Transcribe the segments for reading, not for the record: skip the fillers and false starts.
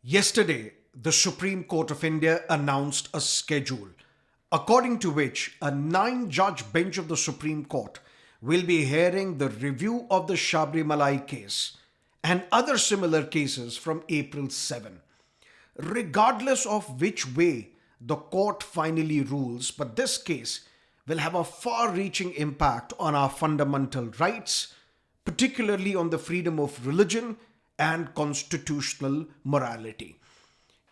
Yesterday, the Supreme Court of India announced a schedule according to which a 9-judge bench of the Supreme Court will be hearing the review of the Sabarimala case and other similar cases from April 7. Regardless of which way the court finally rules, but this case will have a far reaching impact on our fundamental rights, particularly on the freedom of religion and constitutional morality.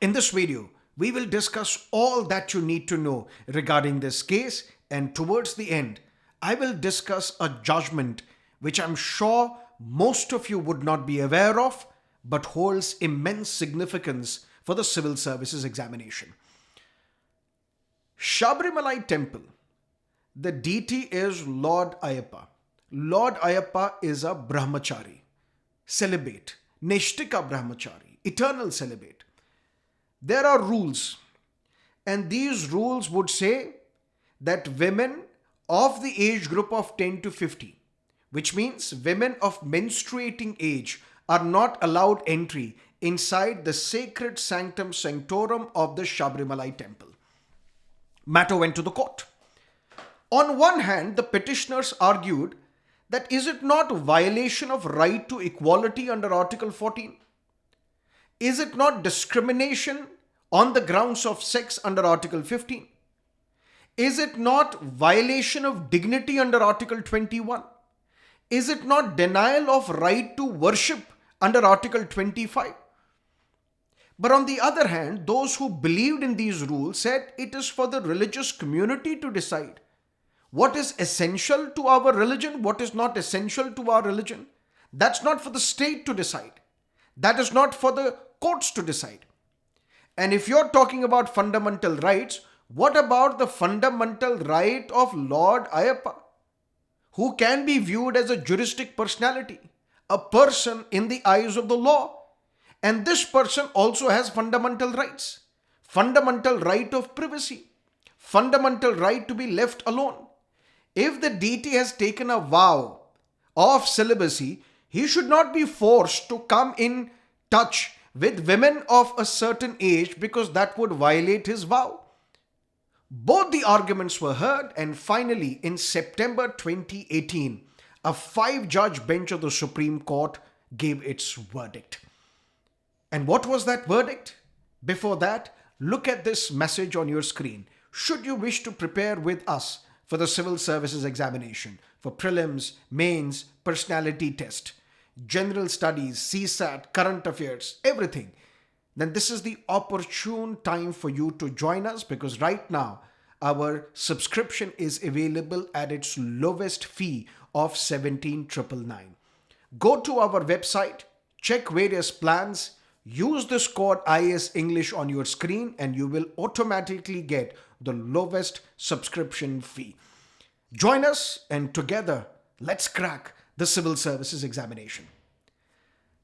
In this video, we will discuss all that you need to know regarding this case, and towards the end, I will discuss a judgment which I'm sure most of you would not be aware of, but holds immense significance for the civil services examination. Sabarimala Temple. The deity is Lord Ayyappa. Lord Ayyappa is a brahmachari, celibate, Neshtika brahmachari, eternal celibate. There are rules, and these rules would say that women of the age group of 10 to 50, which means women of menstruating age, are not allowed entry inside the sacred sanctum sanctorum of the Sabarimala temple. Matter went to the court. On one hand, the petitioners argued that is it not a violation of right to equality under Article 14? Is it not discrimination on the grounds of sex under Article 15? Is it not violation of dignity under Article 21? Is it not denial of right to worship under Article 25? But on the other hand, those who believed in these rules said it is for the religious community to decide what is essential to our religion, what is not essential to our religion. That's not for the state to decide. That is not for the courts to decide. And if you're talking about fundamental rights, what about the fundamental right of Lord Ayyappa, who can be viewed as a juristic personality, a person in the eyes of the law? And this person also has fundamental rights, fundamental right of privacy, fundamental right to be left alone. If the deity has taken a vow of celibacy, he should not be forced to come in touch with women of a certain age because that would violate his vow. Both the arguments were heard, and finally in September 2018, a 5-judge bench of the Supreme Court gave its verdict. And what was that verdict? Before that, look at this message on your screen. Should you wish to prepare with us for the civil services examination, for prelims, mains, personality test, general studies, CSAT, current affairs, everything, then this is the opportune time for you to join us, because right now our subscription is available at its lowest fee of 17,999. Go to our website, check various plans, use this code IAS English on your screen, and you will automatically get the lowest subscription fee. Join us, and together, let's crack the civil services examination.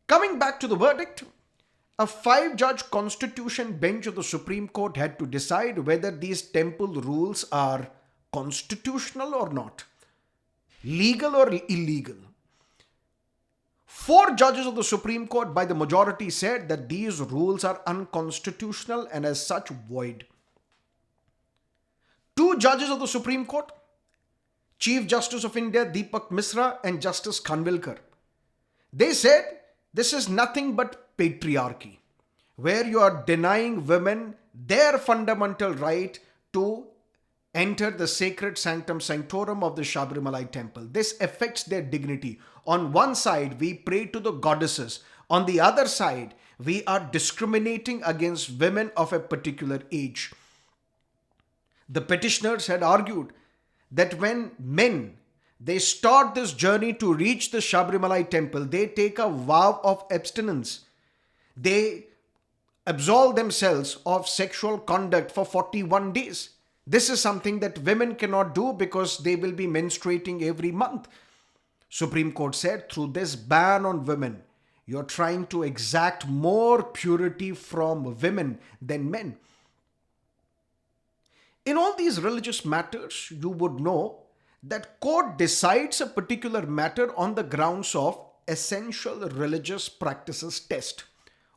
Coming back to the verdict, a 5-judge constitution bench of the Supreme Court had to decide whether these temple rules are constitutional or not, legal or illegal. 4 judges of the Supreme Court by the majority said that these rules are unconstitutional and as such void. 2 judges of the Supreme Court, Chief Justice of India Deepak Misra and Justice Khanwilkar, they said this is nothing but patriarchy, where you are denying women their fundamental right to enter the sacred sanctum sanctorum of the Sabarimala temple. This affects their dignity. On one side, we pray to the goddesses. On the other side, we are discriminating against women of a particular age. The petitioners had argued that when men, they start this journey to reach the Sabarimala temple, they take a vow of abstinence. They absolve themselves of sexual conduct for 41 days. This is something that women cannot do because they will be menstruating every month. Supreme Court said through this ban on women, you're trying to exact more purity from women than men. In all these religious matters, you would know that court decides a particular matter on the grounds of essential religious practices test,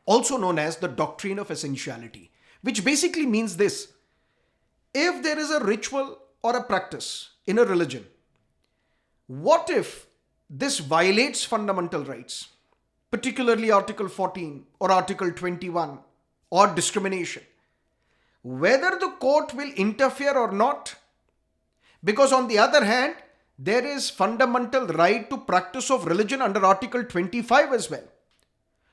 also known as the doctrine of essentiality, which basically means this: if there is a ritual or a practice in a religion, what if this violates fundamental rights, particularly Article 14 or Article 21, or discrimination? Whether the court will interfere or not, because on the other hand, there is fundamental right to practice of religion under Article 25 as well.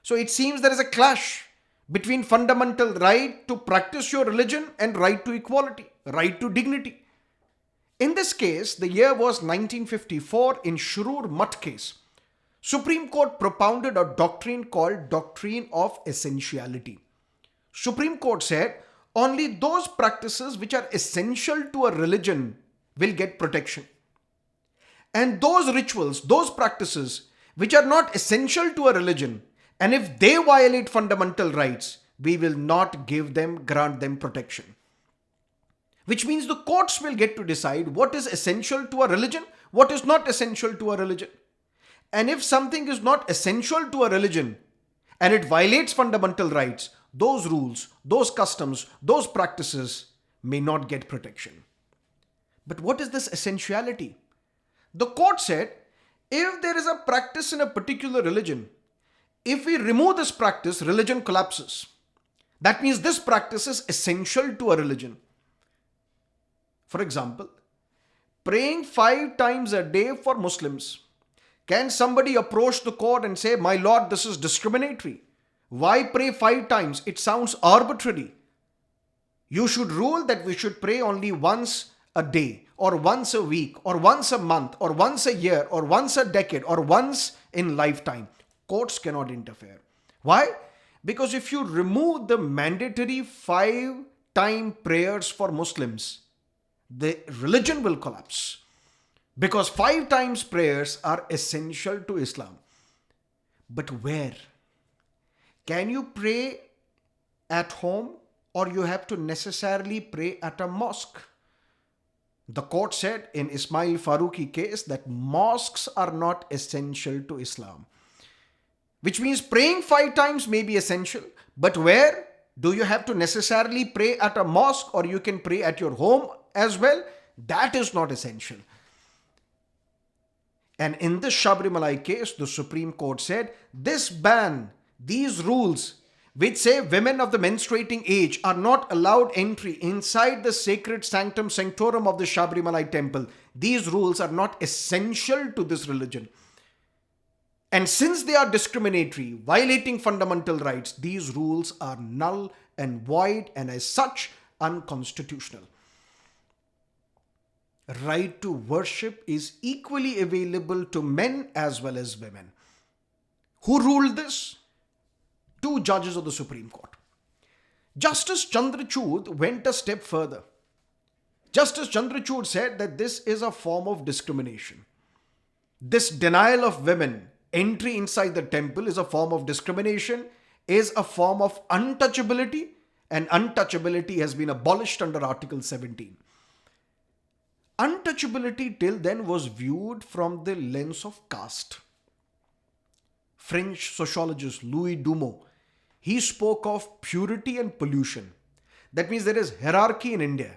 So it seems there is a clash between fundamental right to practice your religion and right to equality, right to dignity. In this case, the year was 1954. In Shirur Mutt case, Supreme Court propounded a doctrine called doctrine of essentiality. Supreme Court said only those practices which are essential to a religion will get protection. And those rituals, those practices which are not essential to a religion, and if they violate fundamental rights, we will not grant them protection. Which means the courts will get to decide what is essential to a religion, what is not essential to a religion. And if something is not essential to a religion and it violates fundamental rights, those rules, those customs, those practices may not get protection. But what is this essentiality? The court said, if there is a practice in a particular religion, if we remove this practice, religion collapses. That means this practice is essential to a religion. For example, praying 5 times a day for Muslims. Can somebody approach the court and say, my lord, this is discriminatory? Why pray 5 times? It sounds arbitrary. You should rule that we should pray only once a day, or once a week, or once a month, or once a year, or once a decade, or once in lifetime. Courts cannot interfere. Why? Because if you remove the mandatory 5-time prayers for Muslims, the religion will collapse. Because 5 times prayers are essential to Islam. But where? Can you pray at home, or you have to necessarily pray at a mosque? The court said in Ismail Farooqi case that mosques are not essential to Islam. Which means praying 5 times may be essential, but where? Do you have to necessarily pray at a mosque, or you can pray at your home as well? That is not essential. And in this Sabarimala case, the Supreme Court said this ban, these rules which say women of the menstruating age are not allowed entry inside the sacred sanctum sanctorum of the Sabarimala temple, these rules are not essential to this religion. And since they are discriminatory, violating fundamental rights, these rules are null and void and as such unconstitutional. Right to worship is equally available to men as well as women. Who ruled this? 2 judges of the Supreme Court. Justice Chandrachud went a step further. Justice Chandrachud said that this is a form of discrimination. This denial of women entry inside the temple is a form of discrimination, is a form of untouchability, and untouchability has been abolished under Article 17. Untouchability till then was viewed from the lens of caste. French sociologist Louis Dumont, he spoke of purity and pollution. That means there is hierarchy in India.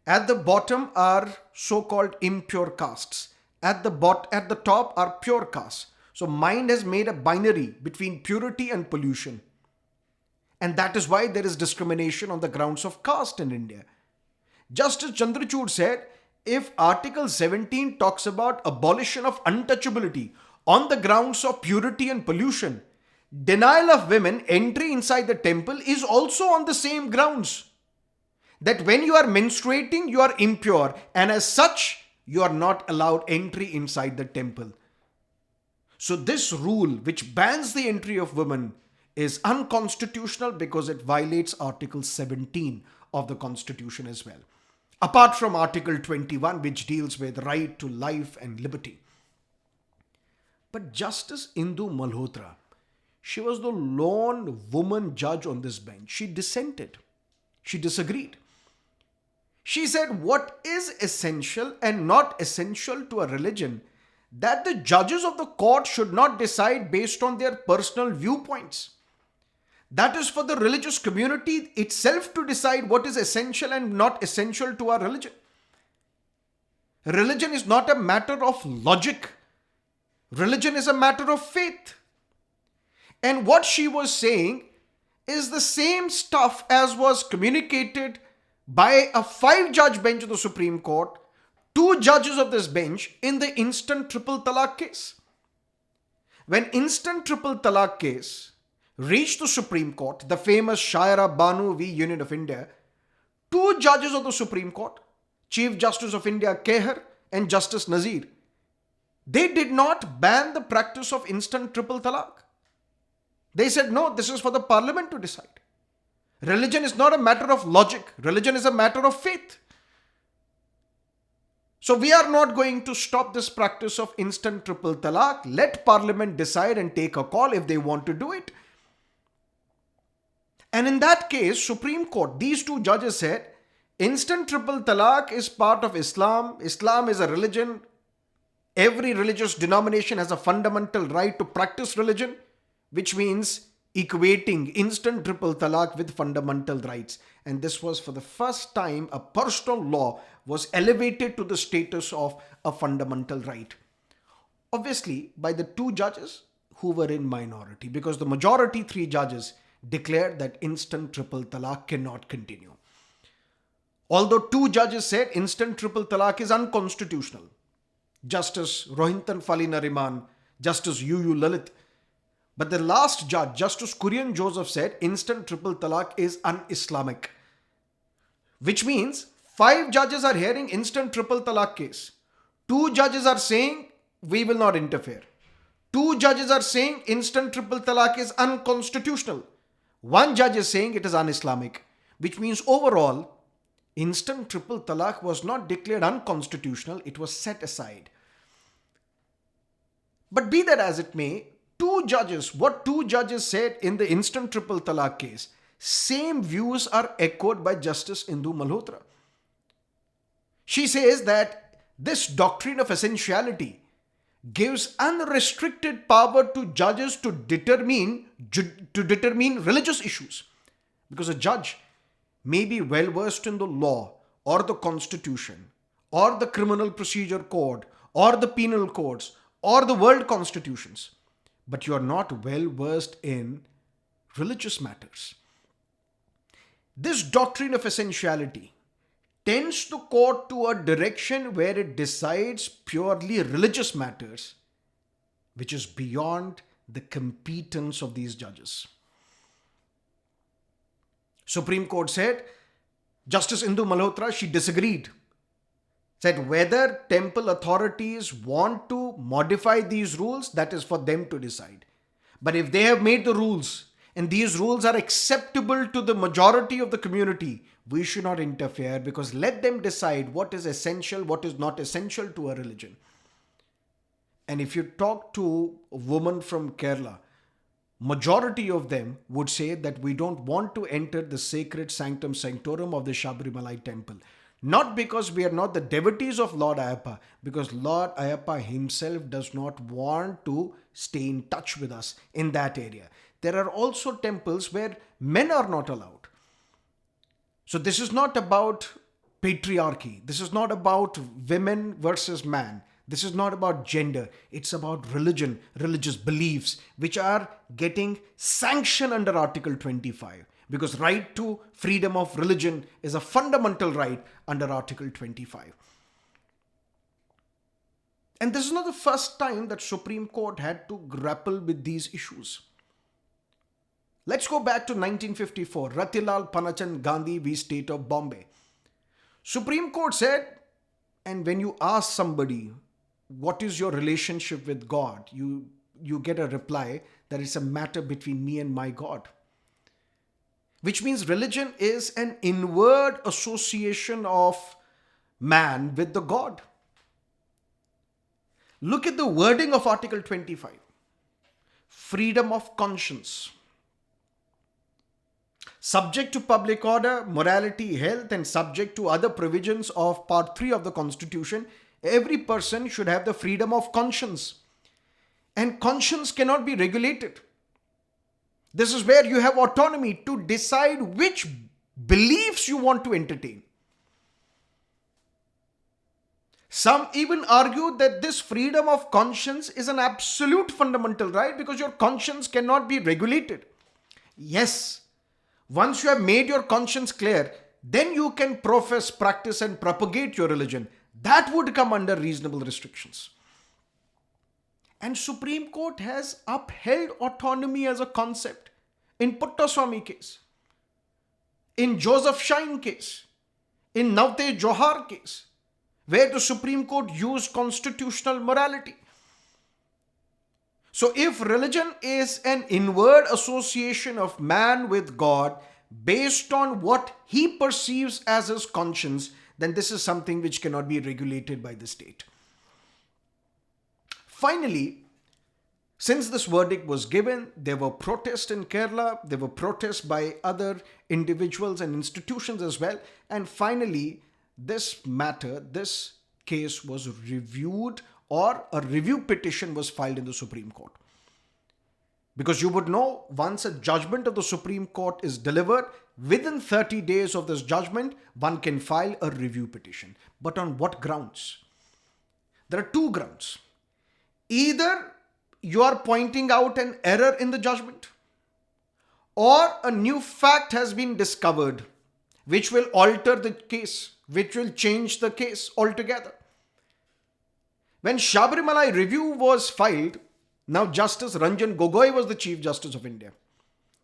At the bottom are so-called impure castes. At the top are pure castes. So mind has made a binary between purity and pollution. And that is why there is discrimination on the grounds of caste in India. Justice Chandrachud said, if Article 17 talks about abolition of untouchability on the grounds of purity and pollution, denial of women entry inside the temple is also on the same grounds. That when you are menstruating, you are impure, and as such, you are not allowed entry inside the temple. So this rule, which bans the entry of women, is unconstitutional because it violates Article 17 of the Constitution as well. Apart from Article 21, which deals with right to life and liberty. But Justice Indu Malhotra, she was the lone woman judge on this bench. She dissented. She disagreed. She said what is essential and not essential to a religion, that the judges of the court should not decide based on their personal viewpoints. That is for the religious community itself to decide what is essential and not essential to our religion. Religion is not a matter of logic. Religion is a matter of faith. And what she was saying is the same stuff as was communicated by a 5-judge bench of the Supreme Court, 2 judges of this bench in the instant triple talaq case. When instant triple talaq case reached the Supreme Court, the famous Shaira Banu v. Union of India, 2 judges of the Supreme Court, Chief Justice of India Kehar and Justice Nazir, they did not ban the practice of instant triple talaq. They said, no, this is for the parliament to decide. Religion is not a matter of logic. Religion is a matter of faith. So we are not going to stop this practice of instant triple talaq. Let parliament decide and take a call if they want to do it. And in that case, Supreme Court, these 2 judges said, instant triple talaq is part of Islam. Islam is a religion. Every religious denomination has a fundamental right to practice religion, which means equating instant triple talaq with fundamental rights. And this was for the first time a personal law was elevated to the status of a fundamental right. Obviously, by the 2 judges who were in minority, because the majority 3 judges declared that instant triple talaq cannot continue. Although 2 judges said instant triple talaq is unconstitutional. Justice Rohinton Fali Nariman, Justice U. Lalit. But the last judge, Justice Kurian Joseph, said instant triple talaq is un-Islamic. Which means 5 judges are hearing instant triple talaq case. 2 judges are saying we will not interfere. 2 judges are saying instant triple talaq is unconstitutional. 1 judge is saying it is un-Islamic. Which means overall, instant triple talaq was not declared unconstitutional, it was set aside. But be that as it may, 2 judges said in the instant triple talaq case, same views are echoed by Justice Indu Malhotra. She says that this doctrine of essentiality gives unrestricted power to judges to determine religious issues. Because a judge may be well versed in the law or the constitution or the criminal procedure code or the penal codes or the world constitutions, but you are not well versed in religious matters. This doctrine of essentiality tends the court to a direction where it decides purely religious matters, which is beyond the competence of these judges. Supreme Court said, Justice Indu Malhotra, she disagreed. Said whether temple authorities want to modify these rules, that is for them to decide. But if they have made the rules and these rules are acceptable to the majority of the community, we should not interfere, because let them decide what is essential, what is not essential to a religion. And if you talk to a woman from Kerala, majority of them would say that we don't want to enter the sacred sanctum sanctorum of the Sabarimala temple. Not because we are not the devotees of Lord Ayyappa, because Lord Ayyappa himself does not want to stay in touch with us in that area. There are also temples where men are not allowed. So this is not about patriarchy. This is not about women versus man. This is not about gender. It's about religion, religious beliefs, which are getting sanctioned under Article 25. Because right to freedom of religion is a fundamental right under Article 25. And this is not the first time that Supreme Court had to grapple with these issues. Let's go back to 1954, Ratilal Panachand Gandhi v. State of Bombay. Supreme Court said, and when you ask somebody, what is your relationship with God? You get a reply that it's a matter between me and my God. Which means religion is an inward association of man with the God. Look at the wording of Article 25. Freedom of conscience. Subject to public order, morality, health, and subject to other provisions of Part 3 of the Constitution, every person should have the freedom of conscience. And conscience cannot be regulated. This is where you have autonomy to decide which beliefs you want to entertain. Some even argue that this freedom of conscience is an absolute fundamental right because your conscience cannot be regulated. Yes, once you have made your conscience clear, then you can profess, practice and propagate your religion. That would come under reasonable restrictions. And Supreme Court has upheld autonomy as a concept in Puttaswamy case, in Joseph Shine case, in Navte Johar case, where the Supreme Court used constitutional morality. So if religion is an inward association of man with God based on what he perceives as his conscience, then this is something which cannot be regulated by the state. Finally, since this verdict was given, there were protests in Kerala, there were protests by other individuals and institutions as well. And finally, this matter, this case was reviewed, or a review petition was filed in the Supreme Court. Because you would know, once a judgment of the Supreme Court is delivered, within 30 days of this judgment, one can file a review petition. But on what grounds? There are two grounds. Either you are pointing out an error in the judgment, or a new fact has been discovered which will alter the case, which will change the case altogether. When Sabarimala review was filed, now Justice Ranjan Gogoi was the Chief Justice of India.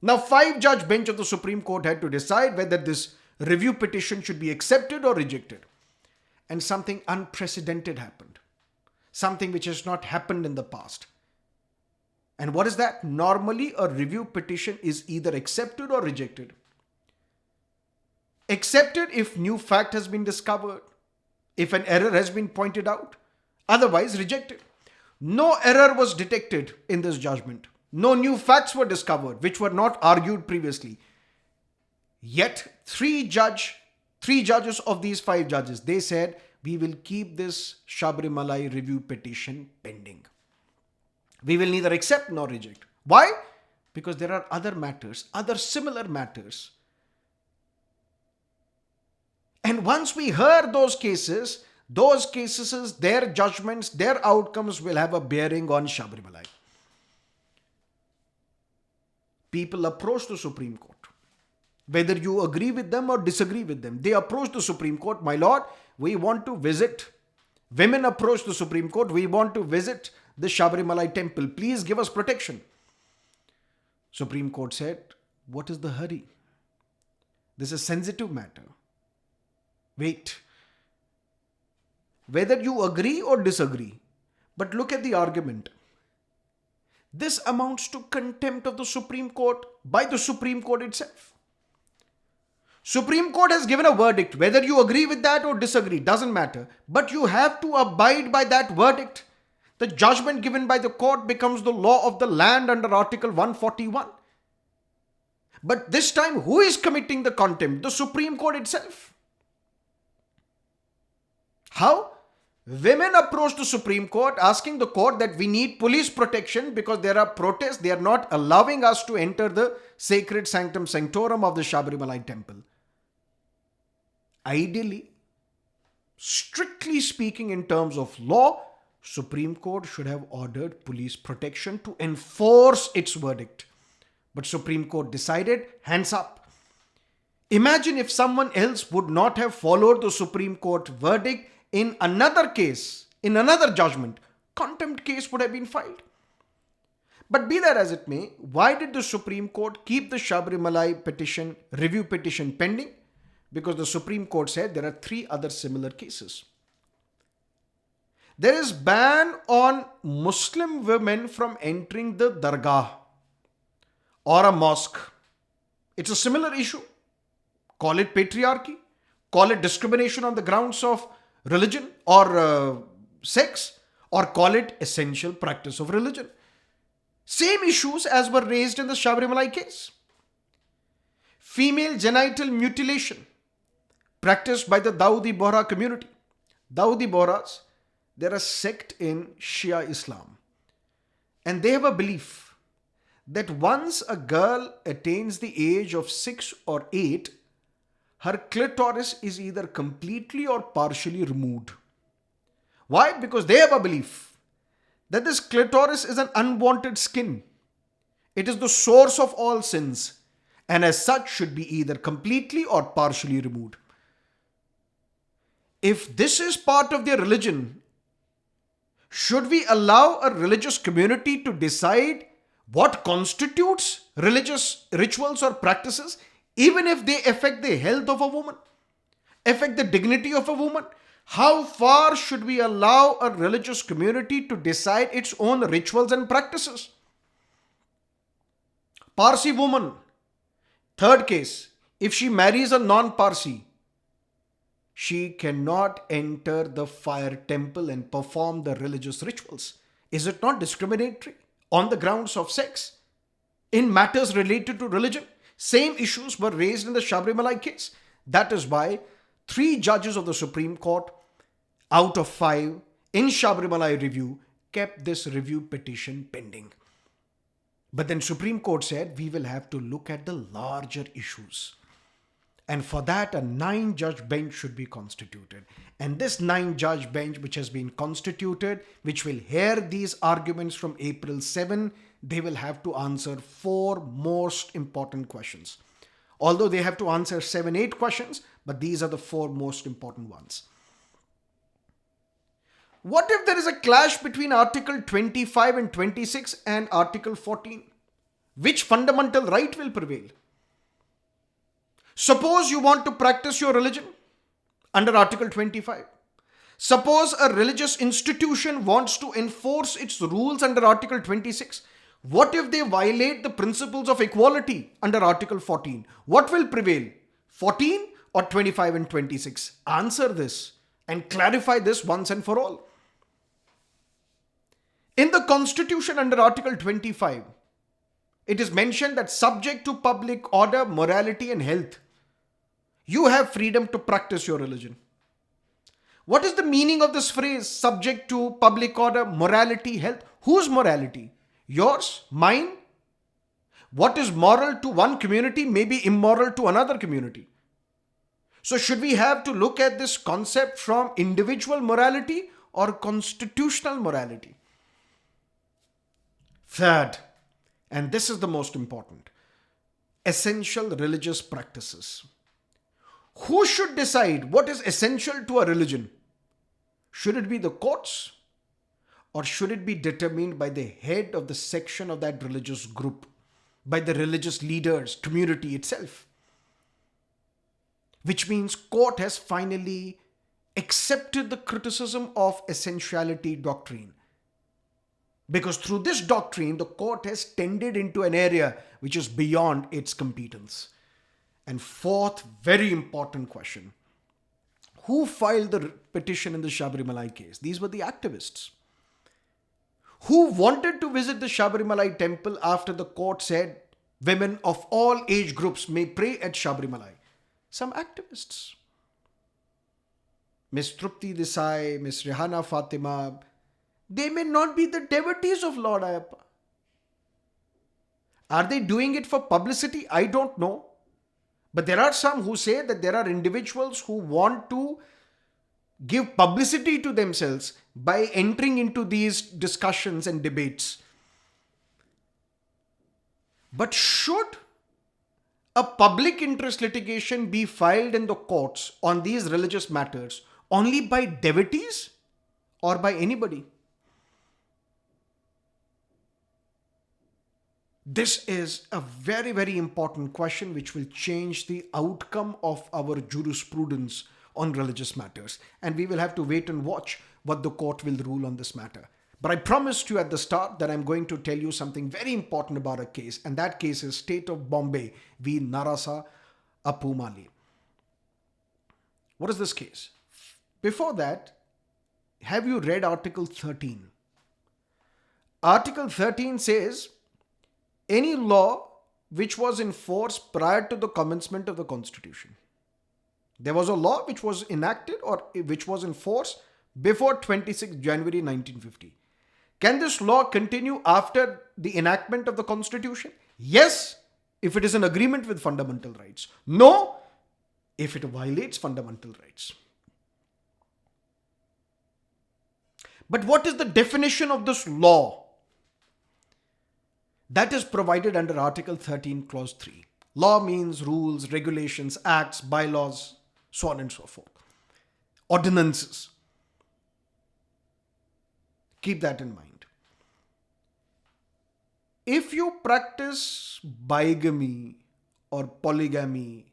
Now 5-judge bench of the Supreme Court had to decide whether this review petition should be accepted or rejected. And something unprecedented happened. Something which has not happened in the past. And what is that? Normally a review petition is either accepted or rejected. Accepted if new fact has been discovered, if an error has been pointed out, otherwise rejected. No error was detected in this judgment. No new facts were discovered which were not argued previously. Yet three judges of these 5 judges, they said, we will keep this Sabarimala review petition pending. We will neither accept nor reject. Why? Because there are other matters, other similar matters. And once we hear those cases, their judgments, their outcomes will have a bearing on Sabarimala. People approach the Supreme Court. Whether you agree with them or disagree with them, they approach the Supreme Court. My lord, we want to visit. Women approach the Supreme Court. We want to visit the Sabarimala temple. Please give us protection. Supreme Court said, what is the hurry? This is a sensitive matter. Wait. Whether you agree or disagree, but look at the argument. This amounts to contempt of the Supreme Court by the Supreme Court itself. Supreme Court has given a verdict. Whether you agree with that or disagree, doesn't matter. But you have to abide by that verdict. The judgment given by the court becomes the law of the land under Article 141. But this time, who is committing the contempt? The Supreme Court itself. How? Women approached the Supreme Court asking the court that we need police protection because there are protests. They are not allowing us to enter the sacred sanctum sanctorum of the Sabarimala temple. Ideally, strictly speaking in terms of law, Supreme Court should have ordered police protection to enforce its verdict. But Supreme Court decided, hands up. Imagine if someone else would not have followed the Supreme Court verdict in another case, in another judgment, contempt case would have been filed. But be that as it may, why did the Supreme Court keep the Sabarimala petition, review petition pending? Because the Supreme Court said there are 3 other similar cases. There is ban on Muslim women from entering the dargah or a mosque. It's a similar issue. Call it patriarchy, call it discrimination on the grounds of religion or sex, or call it essential practice of religion. Same issues as were raised in the Sabarimala case. Female genital mutilation practiced by the Dawoodi Bohra community. Dawoodi Bohras, they're a sect in Shia Islam. And they have a belief that once a girl attains the age of 6 or 8, her clitoris is either completely or partially removed. Why? Because they have a belief that this clitoris is an unwanted skin. It is the source of all sins, and as such should be either completely or partially removed. If this is part of their religion, should we allow a religious community to decide what constitutes religious rituals or practices, even if they affect the health of a woman, affect the dignity of a woman? How far should we allow a religious community to decide its own rituals and practices? Parsi woman, third case, if she marries a non-Parsi, she cannot enter the fire temple and perform the religious rituals. Is it not discriminatory on the grounds of sex in matters related to religion? Same issues were raised in the Sabarimala case. That is why 3 judges of the Supreme Court out of 5 in Sabarimala review kept this review petition pending. But then Supreme Court said we will have to look at the larger issues. And for that, a 9-judge bench should be constituted. And this 9-judge bench which has been constituted, which will hear these arguments from April 7, they will have to answer 4 most important questions. Although they have to answer 7-8 questions, but these are the 4 most important ones. What if there is a clash between Article 25 and 26 and Article 14? Which fundamental right will prevail? Suppose you want to practice your religion under Article 25. Suppose a religious institution wants to enforce its rules under Article 26. What if they violate the principles of equality under Article 14? What will prevail? 14 or 25 and 26? Answer this and clarify this once and for all. In the Constitution under Article 25, it is mentioned that subject to public order, morality and health, you have freedom to practice your religion. What is the meaning of this phrase, subject to public order, morality, health? Whose morality? Yours? Mine? What is moral to one community may be immoral to another community. So should we have to look at this concept from individual morality or constitutional morality? Third, and this is the most important, essential religious practices. Who should decide what is essential to a religion? Should it be the courts, or should it be determined by the head of the section of that religious group, by the religious leaders, community itself? Which means court has finally accepted the criticism of essentiality doctrine. Because through this doctrine, the court has tended into an area which is beyond its competence. And fourth, very important question. Who filed the petition in the Sabarimala case? These were the activists. Who wanted to visit the Sabarimala temple after the court said women of all age groups may pray at Sabarimala? Some activists. Miss Trupti Desai, Miss Rehana Fatima, they may not be the devotees of Lord Ayappa. Are they doing it for publicity? I don't know. But there are some who say that there are individuals who want to give publicity to themselves by entering into these discussions and debates. But should a public interest litigation be filed in the courts on these religious matters only by devotees or by anybody? This is a very, very important question which will change the outcome of our jurisprudence on religious matters. And we will have to wait and watch what the court will rule on this matter. But I promised you at the start that I'm going to tell you something very important about a case. And that case is State of Bombay v. Narasu Appa Mali. What is this case? Before that, have you read Article 13? Article 13 says, any law which was in force prior to the commencement of the Constitution. There was a law which was enacted or which was in force before 26 January 1950 Can this law continue after the enactment of the Constitution? Yes, if it is in agreement with fundamental rights. No, if it violates fundamental rights. But what is the definition of this law? That is provided under Article 13, Clause 3. Law means rules, regulations, acts, bylaws, so on and so forth. Ordinances. Keep that in mind. If you practice bigamy or polygamy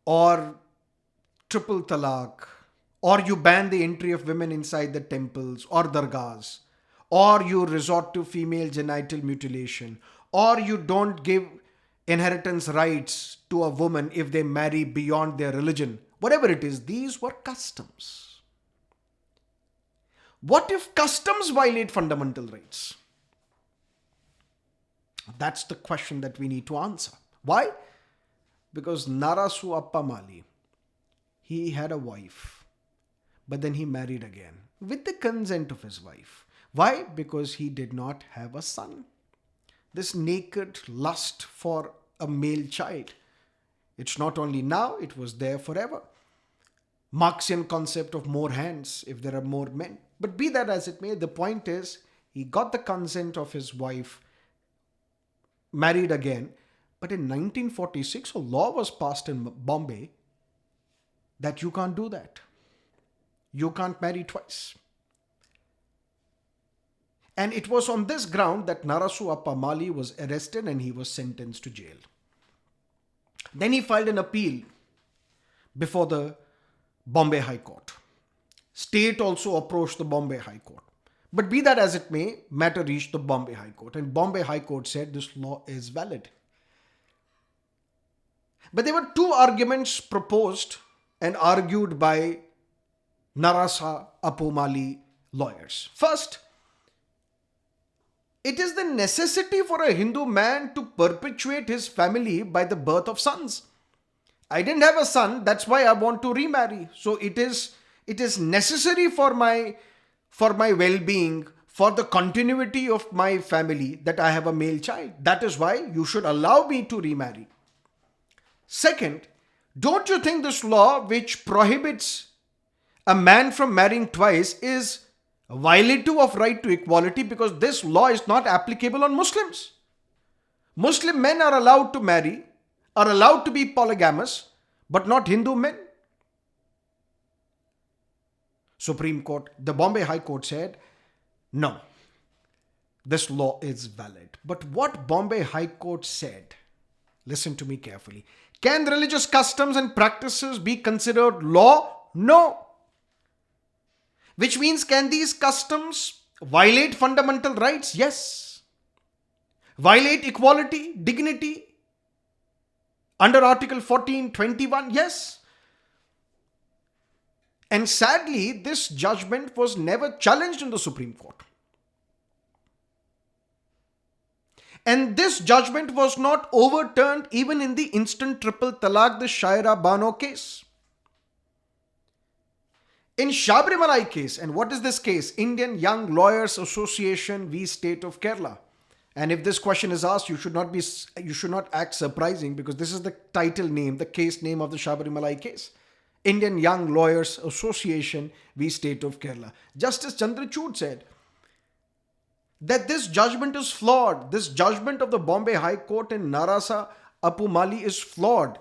or triple talaq, or you ban the entry of women inside the temples or dargahs, or you resort to female genital mutilation, or you don't give inheritance rights to a woman if they marry beyond their religion, whatever it is, these were customs. What if customs violate fundamental rights? That's the question that we need to answer. Why? Because Narasu Appa Mali, he had a wife, but then he married again with the consent of his wife. Why? Because he did not have a son. This naked lust for a male child, it's not only now, it was there forever. Marxian concept of more hands if there are more men. But be that as it may, the point is, he got the consent of his wife, married again. But in 1946, a law was passed in Bombay that you can't do that. You can't marry twice. And it was on this ground that Narasu Appa Mali was arrested and he was sentenced to jail. Then he filed an appeal before the Bombay High Court. State also approached the Bombay High Court. But be that as it may, matter reached the Bombay High Court. And Bombay High Court said this law is valid. But there were two arguments proposed and argued by Narasu Appa Mali lawyers. First, it is the necessity for a Hindu man to perpetuate his family by the birth of sons. I didn't have a son, that's why I want to remarry. So it is necessary for my well-being, for the continuity of my family, that I have a male child. That is why you should allow me to remarry. Second, don't you think this law which prohibits a man from marrying twice is violative of right to equality, because this law is not applicable on Muslims. Muslim men are allowed to marry, are allowed to be polygamous, but not Hindu men. Supreme Court, the Bombay High Court said, no, this law is valid. But what Bombay High Court said, listen to me carefully. Can religious customs and practices be considered law? No. Which means, can these customs violate fundamental rights? Yes. Violate equality, dignity? Under Article 1421? Yes. And sadly, this judgment was never challenged in the Supreme Court. And this judgment was not overturned even in the instant triple talaq, the Shaira Bano case. In Sabarimala case, and what is this case? Indian Young Lawyers Association v. State of Kerala. And if this question is asked, you should not act surprising, because this is the title name, the case name of the Sabarimala case. Indian Young Lawyers Association v. State of Kerala. Justice Chandrachud said that this judgment is flawed. This judgment of the Bombay High Court in Narasu Appa Mali is flawed.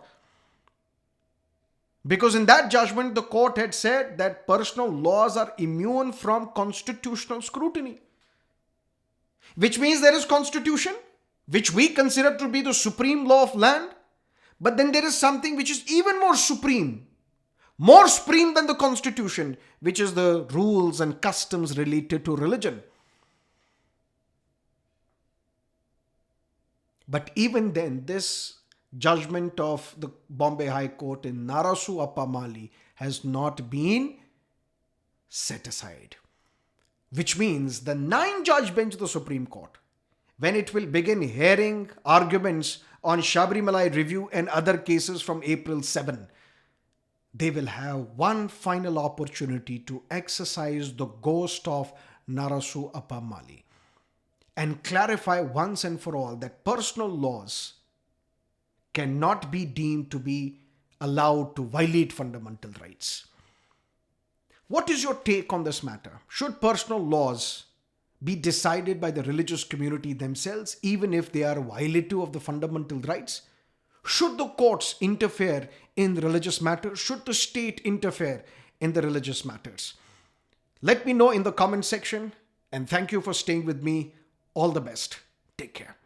Because in that judgment, the court had said that personal laws are immune from constitutional scrutiny. Which means there is constitution, which we consider to be the supreme law of land. But then there is something which is even more supreme than the constitution, which is the rules and customs related to religion. But even then, this judgment of the Bombay High Court in Narasu Appa Mali has not been set aside. Which means the 9-judge bench of the Supreme Court, when it will begin hearing arguments on Sabarimala review and other cases from April 7, they will have one final opportunity to exercise the ghost of Narasu Appa Mali and clarify once and for all that personal laws cannot be deemed to be allowed to violate fundamental rights. What is your take on this matter? Should personal laws be decided by the religious community themselves, even if they are violative of the fundamental rights? Should the courts interfere in religious matters? Should the state interfere in the religious matters? Let me know in the comment section, and thank you for staying with me. All the best. Take care.